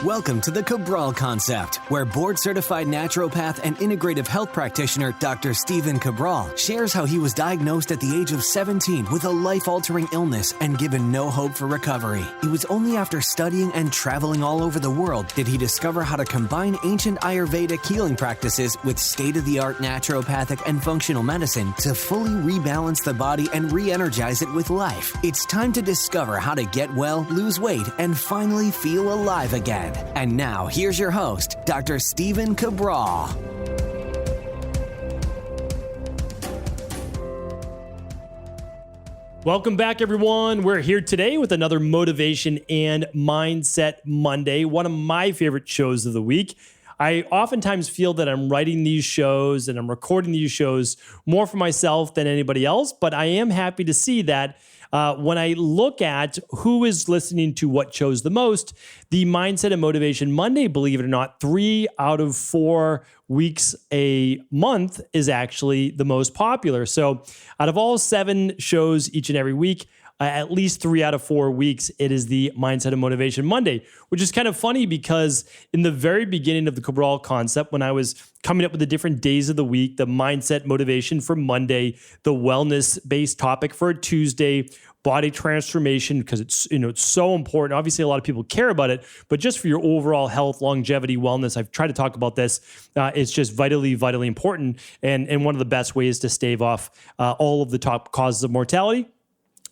Welcome to the Cabral Concept, where board-certified naturopath and integrative health practitioner Dr. Stephen Cabral shares how he was diagnosed at the age of 17 with a life-altering illness and given no hope for recovery. It was only after studying and traveling all over the world did he discover how to combine ancient Ayurvedic healing practices with state-of-the-art naturopathic and functional medicine to fully rebalance the body and re-energize it with life. It's time to discover how to get well, lose weight, and finally feel alive again. And now, here's your host, Dr. Stephen Cabral. Welcome back, everyone. We're here today with another Motivation and Mindset Monday, one of my favorite shows of the week. I oftentimes feel that I'm writing these shows and I'm recording these shows more for myself than anybody else, but I am happy to see that when I look at who is listening to what shows the most, the Mindset and Motivation Monday, believe it or not, 3 out of 4 weeks a month is actually the most popular. So out of all 7 shows each and every week, at least 3 out of 4 weeks, it is the Mindset and Motivation Monday, which is kind of funny because in the very beginning of the Cabral Concept, when I was coming up with the different days of the week, the mindset motivation for Monday, the wellness-based topic for a Tuesday, body transformation, because it's so important. Obviously, a lot of people care about it, but just for your overall health, longevity, wellness, I've tried to talk about this. It's just vitally, vitally important, and one of the best ways to stave off all of the top causes of mortality,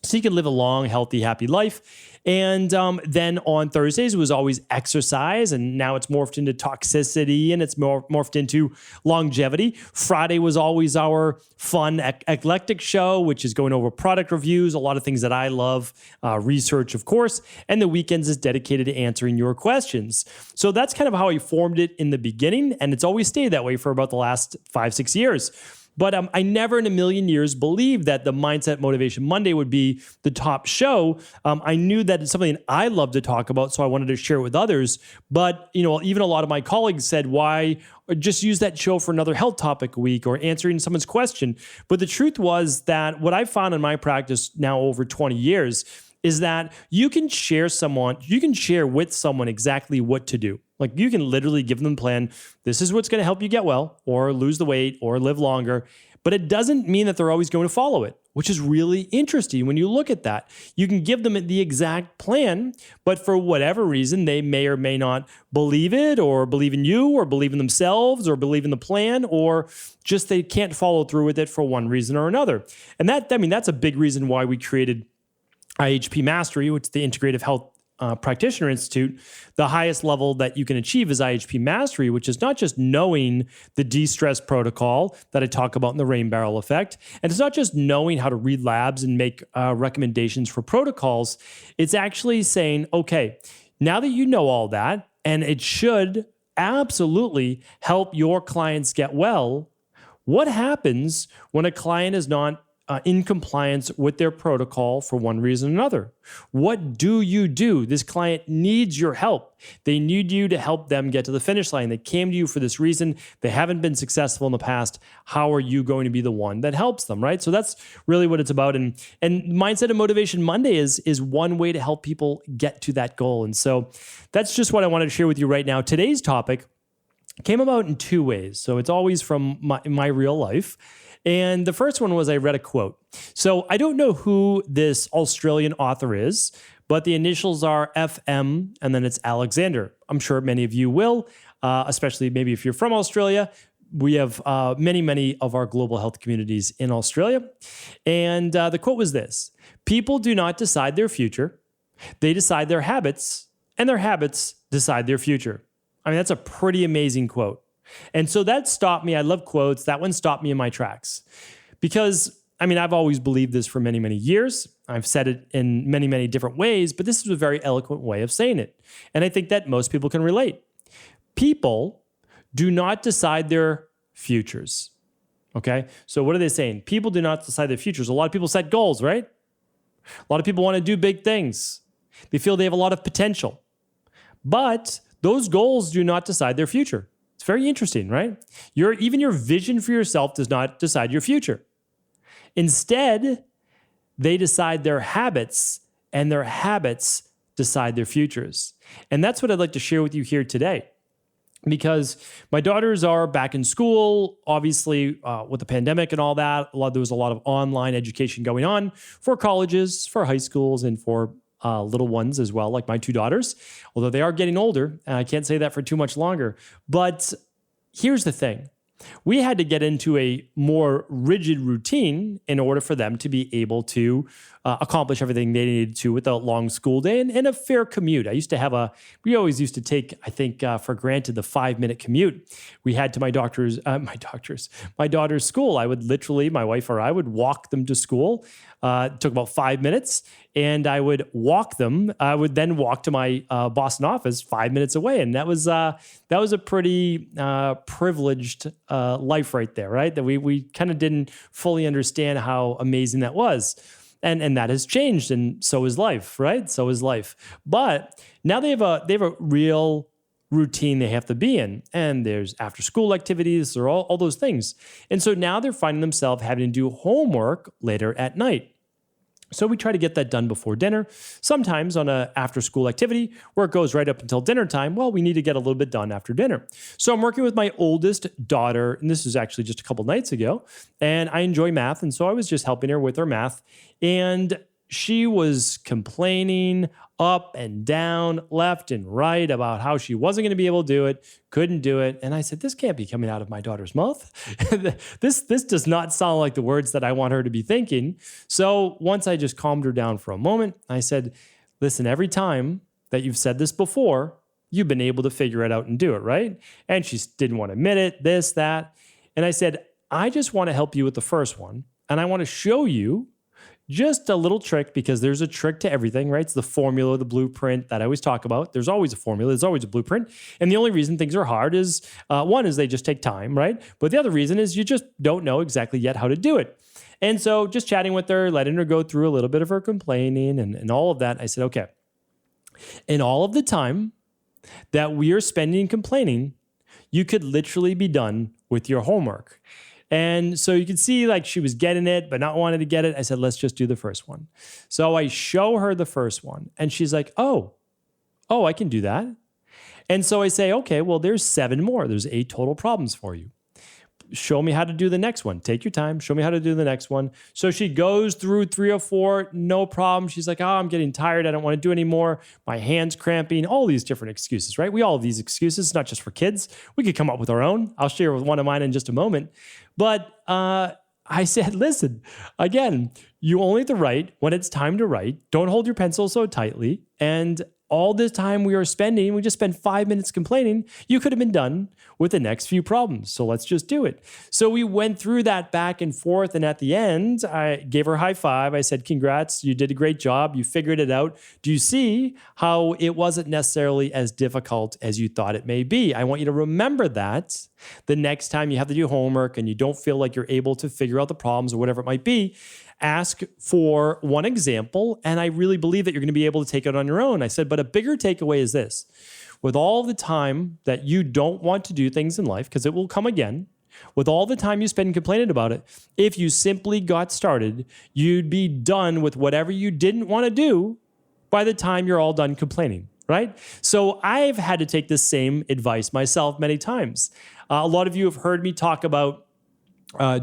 so you can live a long, healthy, happy life. And then on Thursdays, it was always exercise, and now it's morphed into toxicity, and it's morphed into longevity. Friday was always our fun, eclectic show, which is going over product reviews, a lot of things that I love, research, of course. And the weekends is dedicated to answering your questions. So that's kind of how I formed it in the beginning, and it's always stayed that way for about the last 5-6 years. But I never in a million years believed that the Mindset Motivation Monday would be the top show. I knew that it's something I love to talk about, so I wanted to share it with others. But even a lot of my colleagues said, why just use that show for another health topic a week or answering someone's question? But the truth was that what I found in my practice now over 20 years is that you can share with someone exactly what to do. Like you can literally give them a plan. This is what's going to help you get well or lose the weight or live longer. But it doesn't mean that they're always going to follow it, which is really interesting when you look at that. You can give them the exact plan, but for whatever reason, they may or may not believe it or believe in you or believe in themselves or believe in the plan, or just they can't follow through with it for one reason or another. And that's a big reason why we created IHP Mastery, which is the Integrative Health Practitioner Institute. The highest level that you can achieve is IHP Mastery, which is not just knowing the de-stress protocol that I talk about in the rain barrel effect. And it's not just knowing how to read labs and make recommendations for protocols. It's actually saying, okay, now that you know all that, and it should absolutely help your clients get well, what happens when a client is not in compliance with their protocol for one reason or another? What do you do? This client needs your help. They need you to help them get to the finish line. They came to you for this reason. They haven't been successful in the past. How are you going to be the one that helps them, right? So that's really what it's about. And Mindset and Motivation Monday is one way to help people get to that goal. And so that's just what I wanted to share with you right now. Today's topic came about in 2 ways. So it's always from my real life. And the first one was I read a quote. So I don't know who this Australian author is, but the initials are FM and then it's Alexander. I'm sure many of you will, especially maybe if you're from Australia. We have many of our global health communities in Australia. And the quote was this: people do not decide their future. They decide their habits, and their habits decide their future. I mean, that's a pretty amazing quote. And so that stopped me. I love quotes. That one stopped me in my tracks because, I've always believed this for many, many years. I've said it in many, many different ways, but this is a very eloquent way of saying it. And I think that most people can relate. People do not decide their futures. Okay? So what are they saying? People do not decide their futures. A lot of people set goals, right? A lot of people want to do big things. They feel they have a lot of potential. But those goals do not decide their future. It's very interesting, right? Even your vision for yourself does not decide your future. Instead, they decide their habits, and their habits decide their futures. And that's what I'd like to share with you here today. Because my daughters are back in school, obviously, with the pandemic and all that. There was a lot of online education going on for colleges, for high schools, and for little ones as well, like my two daughters. Although they are getting older, and I can't say that for too much longer. But here's the thing. We had to get into a more rigid routine in order for them to be able to accomplish everything they needed to with a long school day and a fair commute. We always used to take, I think, for granted the 5-minute commute we had to my daughter's school. I would literally, my wife or I would walk them to school. It took about 5 minutes, and I would walk them. I would then walk to my Boston office 5 minutes away, and that was a pretty privileged life right there, right? That we kind of didn't fully understand how amazing that was. And that has changed, and so is life, right? So is life. But now they have a real routine they have to be in, and there's after school activities or all those things. And so now they're finding themselves having to do homework later at night. So we try to get that done before dinner. Sometimes on a after-school activity where it goes right up until dinner time, well, we need to get a little bit done after dinner. So I'm working with my oldest daughter, and this was actually just a couple nights ago, and I enjoy math, and so I was just helping her with her math, and she was complaining up and down, left and right about how she wasn't going to be able to do it, couldn't do it. And I said, this can't be coming out of my daughter's mouth. This does not sound like the words that I want her to be thinking. So once I just calmed her down for a moment, I said, listen, every time that you've said this before, you've been able to figure it out and do it, right? And she didn't want to admit it, this, that. And I said, I just want to help you with the first one. And I want to show you just a little trick, because there's a trick to everything, right? It's the formula, the blueprint that I always talk about. There's always a formula. There's always a blueprint. And the only reason things are hard is, one is they just take time, right? But the other reason is you just don't know exactly yet how to do it. And so just chatting with her, letting her go through a little bit of her complaining and all of that, I said, okay, in all of the time that we are spending complaining, you could literally be done with your homework. And so you could see like she was getting it, but not wanting to get it. I said, let's just do the first one. So I show her the first one, and she's like, oh, I can do that. And so I say, okay, well, there's 7 more. There's 8 total problems for you. Show me how to do the next one. Take your time. Show me how to do the next one. So she goes through 3 or 4, no problem. She's like, I'm getting tired. I don't want to do anymore. My hand's cramping, all these different excuses, right? We all have these excuses, not just for kids. We could come up with our own. I'll share with one of mine in just a moment. But I said, listen, again, you only have to write when it's time to write. Don't hold your pencil so tightly. And all this time we just spent 5 minutes complaining. You could have been done with the next few problems. So let's just do it. So we went through that back and forth. And at the end, I gave her a high five. I said, congrats, you did a great job. You figured it out. Do you see how it wasn't necessarily as difficult as you thought it may be? I want you to remember that the next time you have to do homework and you don't feel like you're able to figure out the problems or whatever it might be, ask for one example, and I really believe that you're going to be able to take it on your own. I said, but a bigger takeaway is this. With all the time that you don't want to do things in life, because it will come again, with all the time you spend complaining about it, if you simply got started, you'd be done with whatever you didn't want to do by the time you're all done complaining, right? So I've had to take this same advice myself many times. A lot of you have heard me talk about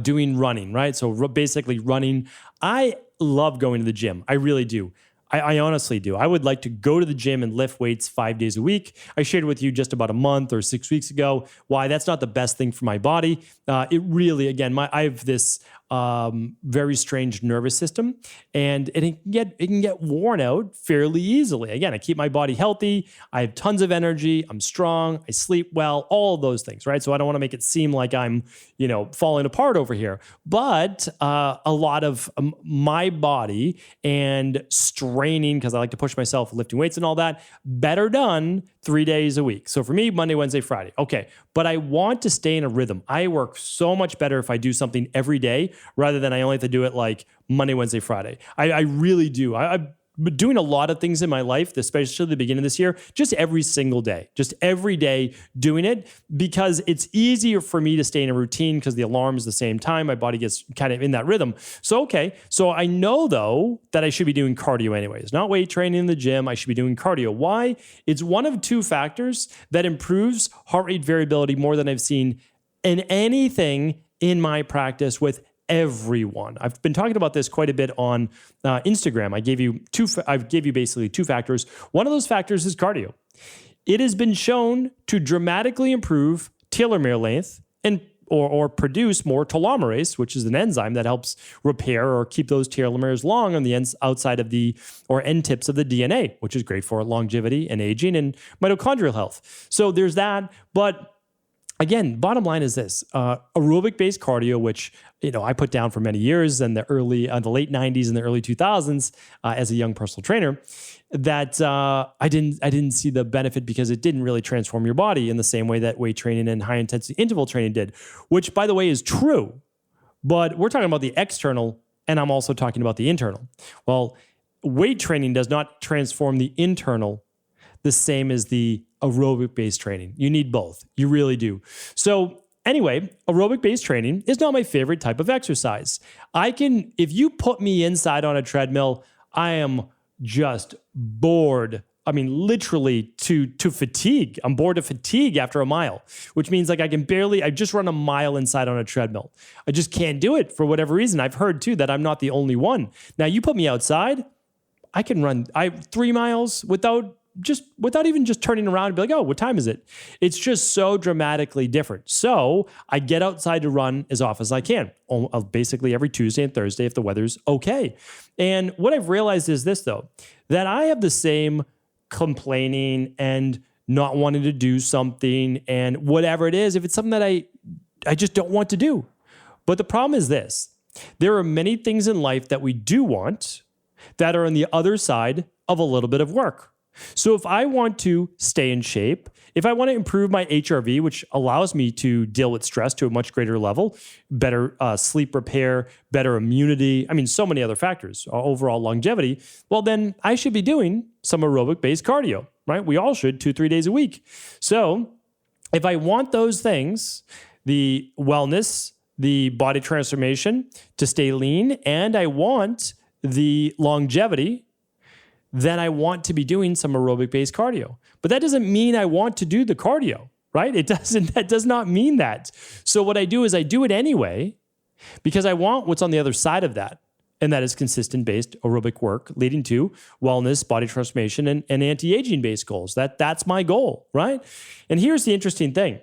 doing running, right? So basically running. I love going to the gym. I really do. I honestly do. I would like to go to the gym and lift weights 5 days a week. I shared with you just about a month or 6 weeks ago why that's not the best thing for my body. It really, again, I have this very strange nervous system, and it can get worn out fairly easily. Again, I keep my body healthy. I have tons of energy. I'm strong. I sleep well. All of those things, right? So I don't want to make it seem like I'm, falling apart over here. But a lot of my body and straining, because I like to push myself, lifting weights and all that, better done 3 days a week. So for me, Monday, Wednesday, Friday. Okay, but I want to stay in a rhythm. I work so much better if I do something every day rather than I only have to do it like Monday, Wednesday, Friday. I really do. doing a lot of things in my life, especially at the beginning of this year, just every single day, just every day doing it, because it's easier for me to stay in a routine because the alarm is the same time. My body gets kind of in that rhythm. So, okay. So I know though that I should be doing cardio anyways, not weight training in the gym. I should be doing cardio. Why? It's one of two factors that improves heart rate variability more than I've seen in anything in my practice with everyone. I've been talking about this quite a bit on Instagram. I gave you basically two factors. One of those factors is cardio. It has been shown to dramatically improve telomere length and or produce more telomerase, which is an enzyme that helps repair or keep those telomeres long on the ends outside of the or end tips of the DNA, which is great for longevity and aging and mitochondrial health. So there's that, but again, bottom line is this: aerobic-based cardio, which I put down for many years in the late '90s and the early 2000s as a young personal trainer. That I didn't see the benefit because it didn't really transform your body in the same way that weight training and high intensity interval training did. Which, by the way, is true, but we're talking about the external, and I'm also talking about the internal. Well, weight training does not transform the internal the same as the aerobic-based training. You need both. You really do. So anyway, aerobic-based training is not my favorite type of exercise. If you put me inside on a treadmill, I am just bored. I mean, literally to fatigue. I'm bored to fatigue after a mile, which means like I just run a mile inside on a treadmill. I just can't do it for whatever reason. I've heard too that I'm not the only one. Now you put me outside, I can run 3 miles without even just turning around and be like, oh, what time is it? It's just so dramatically different. So I get outside to run as often as I can, basically every Tuesday and Thursday if the weather's okay. And what I've realized is this, though, that I have the same complaining and not wanting to do something and whatever it is, if it's something that I just don't want to do. But the problem is this: there are many things in life that we do want that are on the other side of a little bit of work. So if I want to stay in shape, if I want to improve my HRV, which allows me to deal with stress to a much greater level, better sleep repair, better immunity, so many other factors, overall longevity, well, then I should be doing some aerobic-based cardio, right? We all should 2-3 days a week. So if I want those things, the wellness, the body transformation to stay lean, and I want the longevity, then I want to be doing some aerobic-based cardio. But that doesn't mean I want to do the cardio, right? That does not mean that. So what I do is I do it anyway because I want what's on the other side of that. And that is consistent-based aerobic work leading to wellness, body transformation, and anti-aging based goals. That's my goal, right? And here's the interesting thing.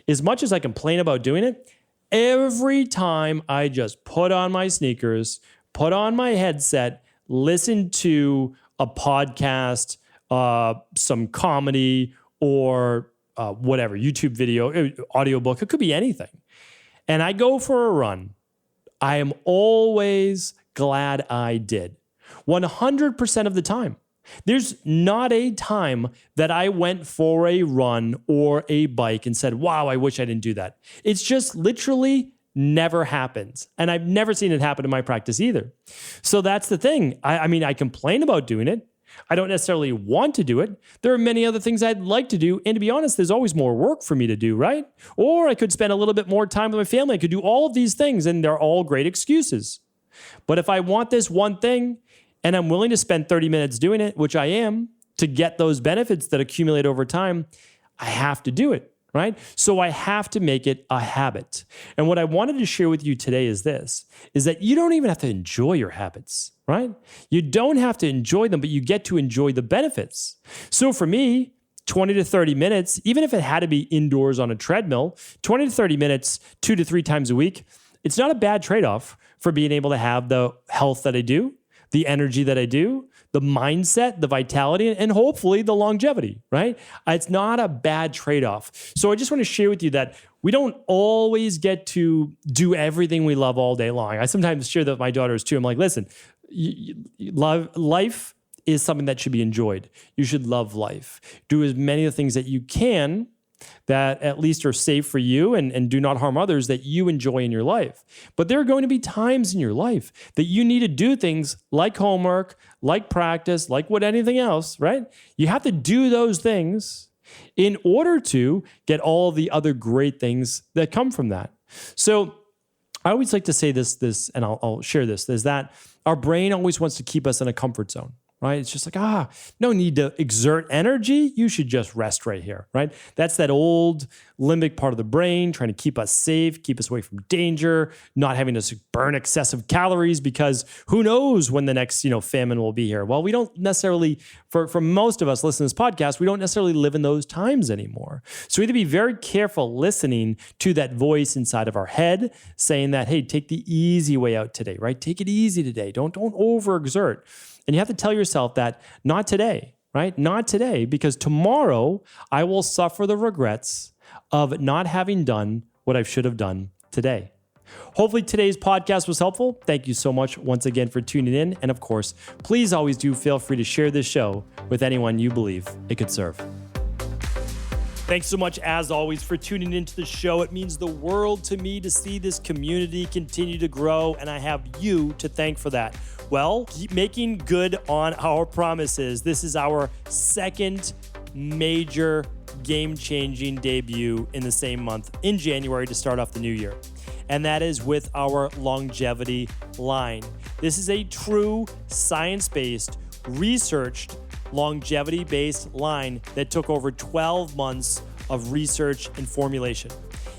As much as I complain about doing it, every time I just put on my sneakers, put on my headset, listen to a podcast, some comedy, or whatever, YouTube video, audiobook, it could be anything. And I go for a run. I am always glad I did. 100% of the time. There's not a time that I went for a run or a bike and said, wow, I wish I didn't do that. It's just literally never happens. And I've never seen it happen in my practice either. So that's the thing. I complain about doing it. I don't necessarily want to do it. There are many other things I'd like to do. And to be honest, there's always more work for me to do, right? Or I could spend a little bit more time with my family. I could do all of these things, and they're all great excuses. But if I want this one thing and I'm willing to spend 30 minutes doing it, which I am, to get those benefits that accumulate over time, I have to do it. Right? So I have to make it a habit. And what I wanted to share with you today is this, is that you don't even have to enjoy your habits, right? You don't have to enjoy them, but you get to enjoy the benefits. So for me, 20 to 30 minutes, even if it had to be indoors on a treadmill, 20 to 30 minutes, 2 to 3 times a week, it's not a bad trade-off for being able to have the health that I do, the energy that I do, the mindset, the vitality, and hopefully the longevity, right? It's not a bad trade-off. So I just want to share with you that we don't always get to do everything we love all day long. I sometimes share that with my daughters too. I'm like, listen, life is something that should be enjoyed. You should love life. Do as many of the things that you can that at least are safe for you and do not harm others that you enjoy in your life. But there are going to be times in your life that you need to do things like homework, like practice, like anything else, right? You have to do those things in order to get all of the other great things that come from that. So I always like to say this, and I'll share this, is that our brain always wants to keep us in a comfort zone. Right? It's just like, no need to exert energy. You should just rest right here, right? That's that old limbic part of the brain trying to keep us safe, keep us away from danger, not having to burn excessive calories because who knows when the next, famine will be here. Well, we don't necessarily, for most of us listening to this podcast, we don't necessarily live in those times anymore. So we have to be very careful listening to that voice inside of our head saying that, hey, take the easy way out today, right? Take it easy today. Don't overexert. And you have to tell yourself that not today, right? Not today, because tomorrow I will suffer the regrets of not having done what I should have done today. Hopefully today's podcast was helpful. Thank you so much once again for tuning in. And of course, please always do feel free to share this show with anyone you believe it could serve. Thanks so much, as always, for tuning into the show. It means the world to me to see this community continue to grow, and I have you to thank for that. Well, keep making good on our promises. This is our second major game-changing debut in the same month in January to start off the new year, and that is with our longevity line. This is a true science-based, researched, longevity-based line that took over 12 months of research and formulation.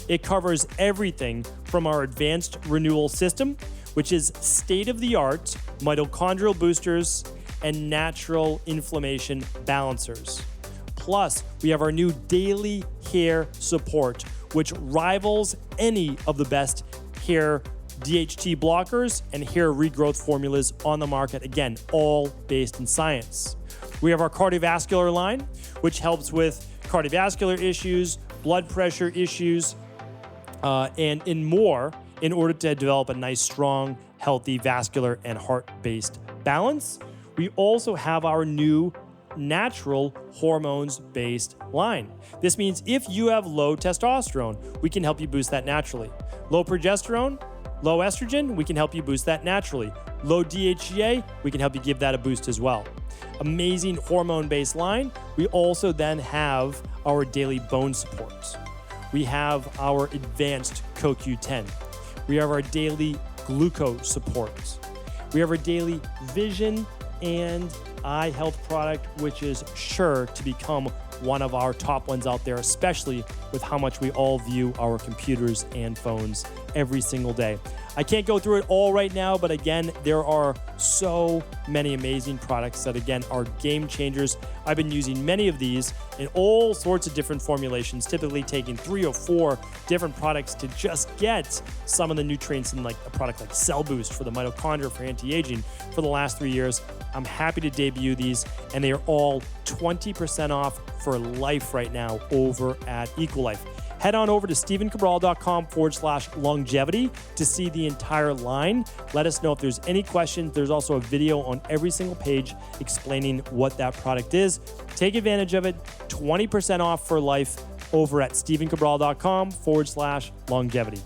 It covers everything from our advanced renewal system, which is state-of-the-art mitochondrial boosters and natural inflammation balancers. Plus, we have our new daily hair support, which rivals any of the best hair DHT blockers and hair regrowth formulas on the market. Again, all based in science. We have our cardiovascular line, which helps with cardiovascular issues, blood pressure issues, and more in order to develop a nice, strong, healthy vascular and heart-based balance. We also have our new natural hormones-based line. This means if you have low testosterone, we can help you boost that naturally. Low progesterone, low estrogen, we can help you boost that naturally. Low DHEA, we can help you give that a boost as well. Amazing hormone-based line. We also then have our daily bone supports. We have our advanced CoQ10. We have our daily glucose supports. We have our daily vision and eye health product, which is sure to become one of our top ones out there, especially with how much we all view our computers and phones every single day. I can't go through it all right now, but again, there are so many amazing products that, again, are game changers. I've been using many of these in all sorts of different formulations, typically taking 3 or 4 different products to just get some of the nutrients in like a product like Cell Boost for the mitochondria for anti-aging for the last 3 years. I'm happy to debut these, and they are all 20% off for life right now over at Equalife. Head on over to stevencabral.com/longevity to see the entire line. Let us know if there's any questions. There's also a video on every single page explaining what that product is. Take advantage of it. 20% off for life over at stevencabral.com/longevity.